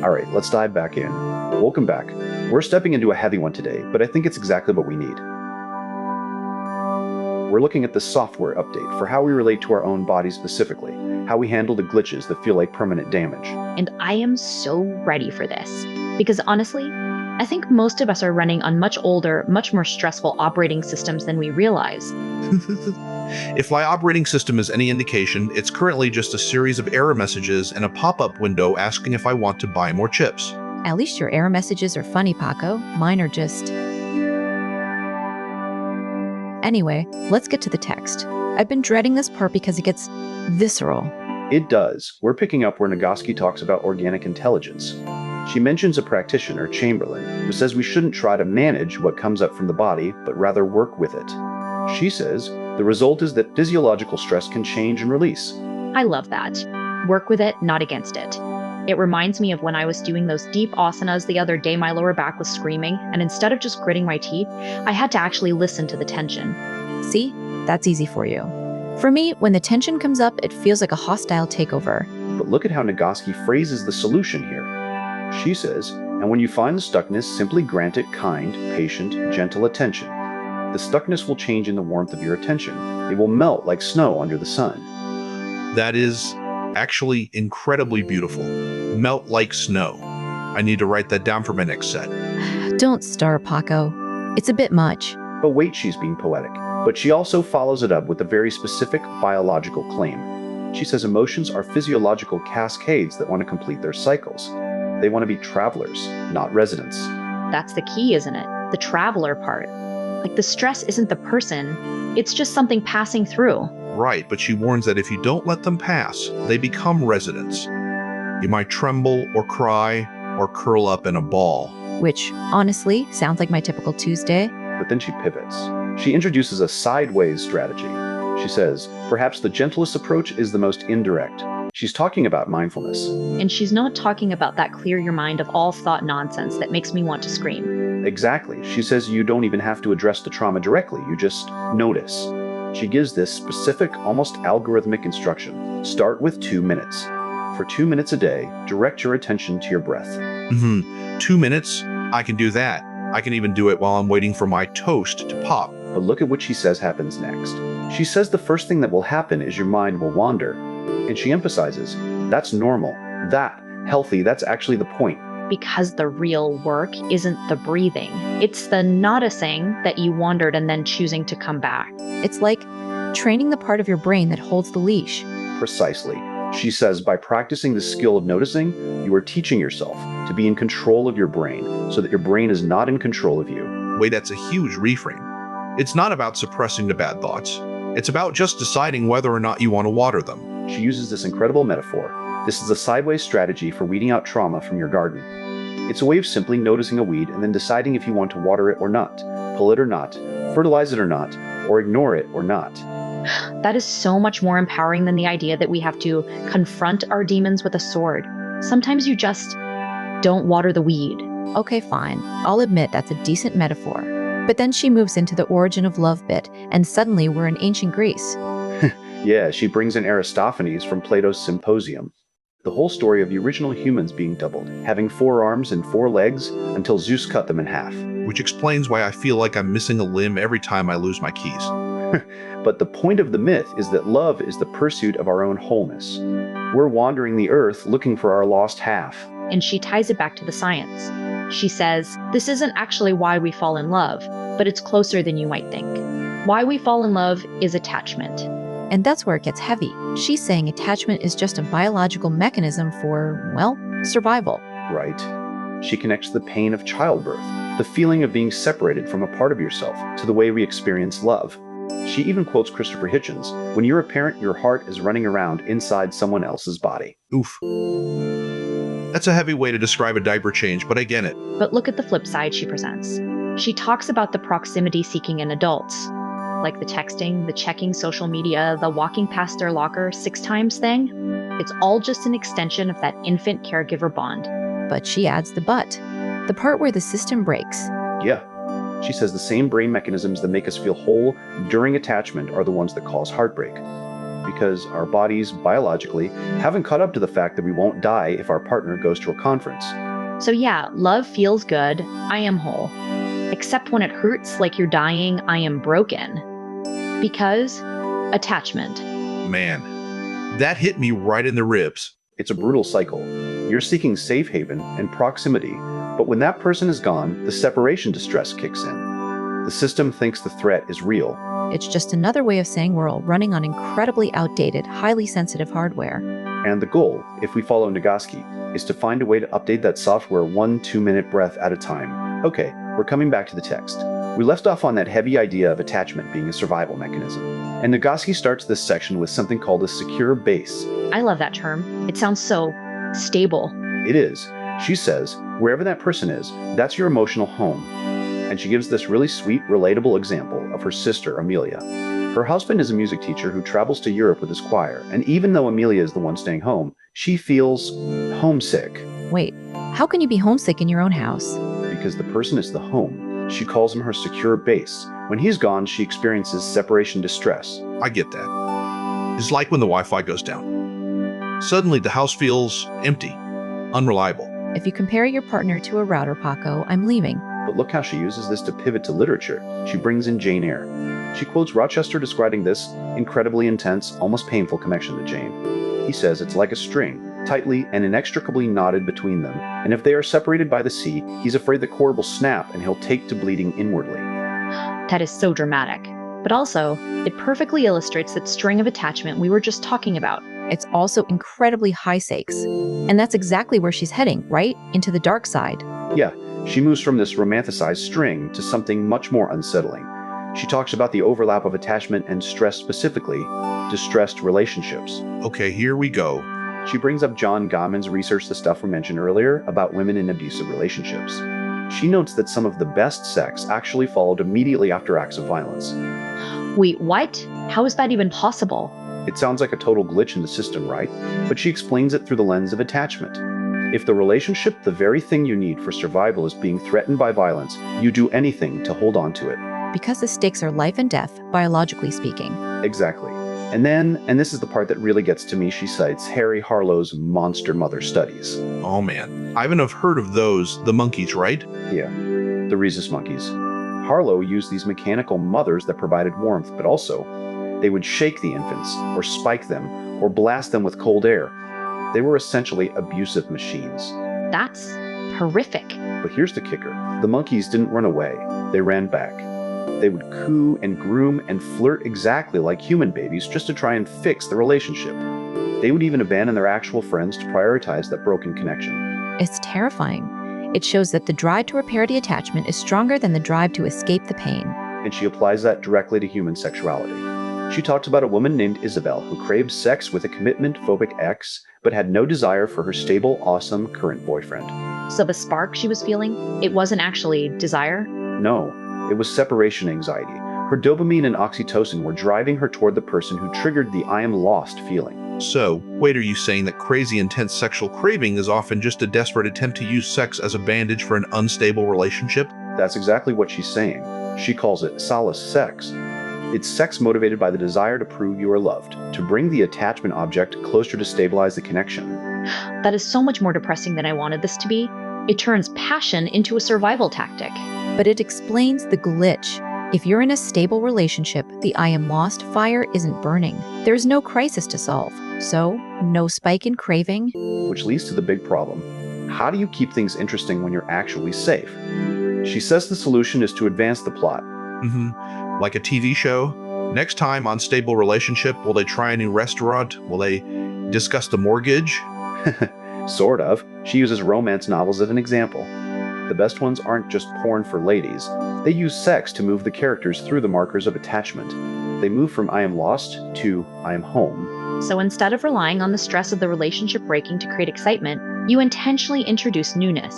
All right, let's dive back in. Welcome back. We're stepping into a heavy one today, but I think it's exactly what we need. We're looking at the software update for how we relate to our own bodies specifically, how we handle the glitches that feel like permanent damage. And I am so ready for this. Because honestly, I think most of us are running on much older, much more stressful operating systems than we realize. If my operating system is any indication, it's currently just a series of error messages and a pop-up window asking if I want to buy more chips. At least your error messages are funny, Paco. Mine are just... Anyway, let's get to the text. I've been dreading this part because it gets visceral. It does. We're picking up where Nagoski talks about organic intelligence. She mentions a practitioner, Chamberlain, who says we shouldn't try to manage what comes up from the body, but rather work with it. She says the result is that physiological stress can change and release. I love that. Work with it, not against it. It reminds me of when I was doing those deep asanas the other day. My lower back was screaming, and instead of just gritting my teeth, I had to actually listen to the tension. See? That's easy for you. For me, when the tension comes up, it feels like a hostile takeover. But look at how Nagoski phrases the solution here. She says, and when you find the stuckness, simply grant it kind, patient, gentle attention. The stuckness will change in the warmth of your attention. It will melt like snow under the sun. That is actually incredibly beautiful. Melt like snow. I need to write that down for my next set. Don't start, Paco. It's a bit much. But wait, she's being poetic. But she also follows it up with a very specific biological claim. She says emotions are physiological cascades that want to complete their cycles. They want to be travelers, not residents. That's the key, isn't it? The traveler part. Like the stress isn't the person, it's just something passing through. Right, but she warns that if you don't let them pass, they become residents. You might tremble or cry or curl up in a ball. Which, honestly, sounds like my typical Tuesday. But then she pivots. She introduces a sideways strategy. She says, perhaps the gentlest approach is the most indirect. She's talking about mindfulness. And she's not talking about that clear your mind of all thought nonsense that makes me want to scream. Exactly. She says you don't even have to address the trauma directly, you just notice. She gives this specific, almost algorithmic instruction. Start with 2 minutes. For 2 minutes a day, direct your attention to your breath. 2 minutes? I can do that. I can even do it while I'm waiting for my toast to pop. But look at what she says happens next. She says the first thing that will happen is your mind will wander. And she emphasizes, that's normal. That, healthy, that's actually the point. Because the real work isn't the breathing. It's the noticing that you wandered and then choosing to come back. It's like training the part of your brain that holds the leash. Precisely. She says by practicing the skill of noticing, you are teaching yourself to be in control of your brain so that your brain is not in control of you. Wait, that's a huge reframe. It's not about suppressing the bad thoughts. It's about just deciding whether or not you want to water them. She uses this incredible metaphor. This is a sideways strategy for weeding out trauma from your garden. It's a way of simply noticing a weed and then deciding if you want to water it or not, pull it or not, fertilize it or not, or ignore it or not. That is so much more empowering than the idea that we have to confront our demons with a sword. Sometimes you just don't water the weed. Okay, fine. I'll admit that's a decent metaphor. But then she moves into the origin of love bit, and suddenly we're in ancient Greece. Yeah, she brings in Aristophanes from Plato's Symposium. The whole story of the original humans being doubled, having 4 arms and 4 legs until Zeus cut them in half. Which explains why I feel like I'm missing a limb every time I lose my keys. But the point of the myth is that love is the pursuit of our own wholeness. We're wandering the earth looking for our lost half. And she ties it back to the science. She says, this isn't actually why we fall in love, but it's closer than you might think. Why we fall in love is attachment. And that's where it gets heavy. She's saying attachment is just a biological mechanism for, well, survival. Right. She connects the pain of childbirth, the feeling of being separated from a part of yourself, to the way we experience love. She even quotes Christopher Hitchens, when you're a parent, your heart is running around inside someone else's body. Oof. That's a heavy way to describe a diaper change, but I get it. But look at the flip side she presents. She talks about the proximity seeking in adults, like the texting, the checking social media, the walking past their locker 6 times thing. It's all just an extension of that infant caregiver bond. But she adds the but, the part where the system breaks. Yeah. She says the same brain mechanisms that make us feel whole during attachment are the ones that cause heartbreak. because our bodies, biologically, haven't caught up to the fact that we won't die if our partner goes to a conference. So yeah, love feels good, I am whole. Except when it hurts like you're dying, I am broken. Because attachment. Man, that hit me right in the ribs. It's a brutal cycle. You're seeking safe haven and proximity, but when that person is gone, the separation distress kicks in. The system thinks the threat is real. It's just another way of saying we're all running on incredibly outdated, highly sensitive hardware. And the goal, if we follow Nagoski, is to find a way to update that software 1 2-minute breath at a time. Okay, we're coming back to the text. We left off on that heavy idea of attachment being a survival mechanism. And Nagoski starts this section with something called a secure base. I love that term. It sounds so stable. It is. She says, wherever that person is, that's your emotional home. And she gives this really sweet, relatable example of her sister, Amelia. Her husband is a music teacher who travels to Europe with his choir, and even though Amelia is the one staying home, she feels homesick. Wait, how can you be homesick in your own house? Because the person is the home. She calls him her secure base. When he's gone, she experiences separation distress. I get that. It's like when the Wi-Fi goes down. Suddenly the house feels empty, unreliable. If you compare your partner to a router, Paco, I'm leaving. But look how she uses this to pivot to literature. She brings in Jane Eyre. She quotes Rochester describing this incredibly intense, almost painful connection to Jane. He says it's like a string, tightly and inextricably knotted between them, and if they are separated by the sea, he's afraid the cord will snap and he'll take to bleeding inwardly. That is so dramatic. But also, it perfectly illustrates that string of attachment we were just talking about. It's also incredibly high stakes. And that's exactly where she's heading, right? Into the dark side. Yeah, she moves from this romanticized string to something much more unsettling. She talks about the overlap of attachment and stress, specifically distressed relationships. Okay, here we go. She brings up John Gottman's research, the stuff we mentioned earlier, about women in abusive relationships. She notes that some of the best sex actually followed immediately after acts of violence. Wait, what? How is that even possible? It sounds like a total glitch in the system, right? But she explains it through the lens of attachment. If the relationship, the very thing you need for survival, is being threatened by violence, you do anything to hold on to it. Because the stakes are life and death, biologically speaking. Exactly. And then, and this is the part that really gets to me, she cites Harry Harlow's Monster Mother studies. Oh man, I even have heard of those, the monkeys, right? Yeah, the rhesus monkeys. Harlow used these mechanical mothers that provided warmth, but also, they would shake the infants, or spike them, or blast them with cold air. They were essentially abusive machines. That's horrific. But here's the kicker. The monkeys didn't run away. They ran back. They would coo and groom and flirt exactly like human babies just to try and fix the relationship. They would even abandon their actual friends to prioritize that broken connection. It's terrifying. It shows that the drive to repair the attachment is stronger than the drive to escape the pain. And she applies that directly to human sexuality. She talks about a woman named Isabel who craved sex with a commitment-phobic ex, but had no desire for her stable, awesome current boyfriend. So the spark she was feeling, it wasn't actually desire? No, it was separation anxiety. Her dopamine and oxytocin were driving her toward the person who triggered the I am lost feeling. So, wait, are you saying that crazy intense sexual craving is often just a desperate attempt to use sex as a bandage for an unstable relationship? That's exactly what she's saying. She calls it solace sex. It's sex motivated by the desire to prove you are loved, to bring the attachment object closer to stabilize the connection. That is so much more depressing than I wanted this to be. It turns passion into a survival tactic. But it explains the glitch. If you're in a stable relationship, the I am lost fire isn't burning. There's no crisis to solve. So, no spike in craving. Which leads to the big problem. How do you keep things interesting when you're actually safe? She says the solution is to advance the plot. Like a TV show? Next time on Stable Relationship, will they try a new restaurant? Will they discuss the mortgage? Sort of. She uses romance novels as an example. The best ones aren't just porn for ladies. They use sex to move the characters through the markers of attachment. They move from I am lost to I am home. So instead of relying on the stress of the relationship breaking to create excitement, you intentionally introduce newness.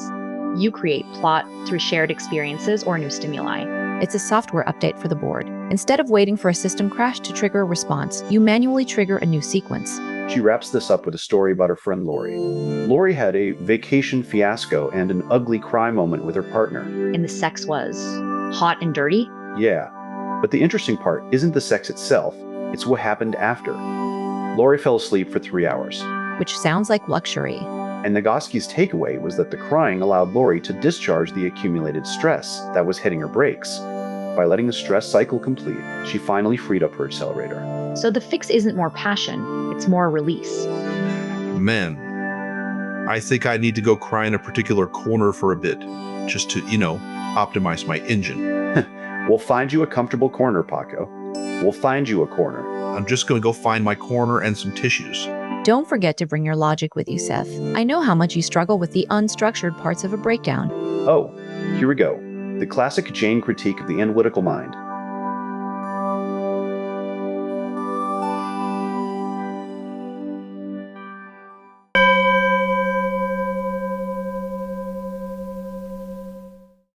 You create plot through shared experiences or new stimuli. It's a software update for the board. Instead of waiting for a system crash to trigger a response, you manually trigger a new sequence. She wraps this up with a story about her friend Lori. Lori had a vacation fiasco and an ugly cry moment with her partner. And the sex was hot and dirty? Yeah, but the interesting part isn't the sex itself, it's what happened after. Lori fell asleep for 3 hours. which sounds like luxury. And Nagoski's takeaway was that the crying allowed Lori to discharge the accumulated stress that was hitting her brakes. By letting the stress cycle complete, she finally freed up her accelerator. So the fix isn't more passion, it's more release. Man, I think I need to go cry in a particular corner for a bit, just to, optimize my engine. We'll find you a comfortable corner, Paco. We'll find you a corner. I'm just going to go find my corner and some tissues. Don't forget to bring your logic with you, Seth. I know how much you struggle with the unstructured parts of a breakdown. Oh, here we go. The classic Jane critique of the analytical mind.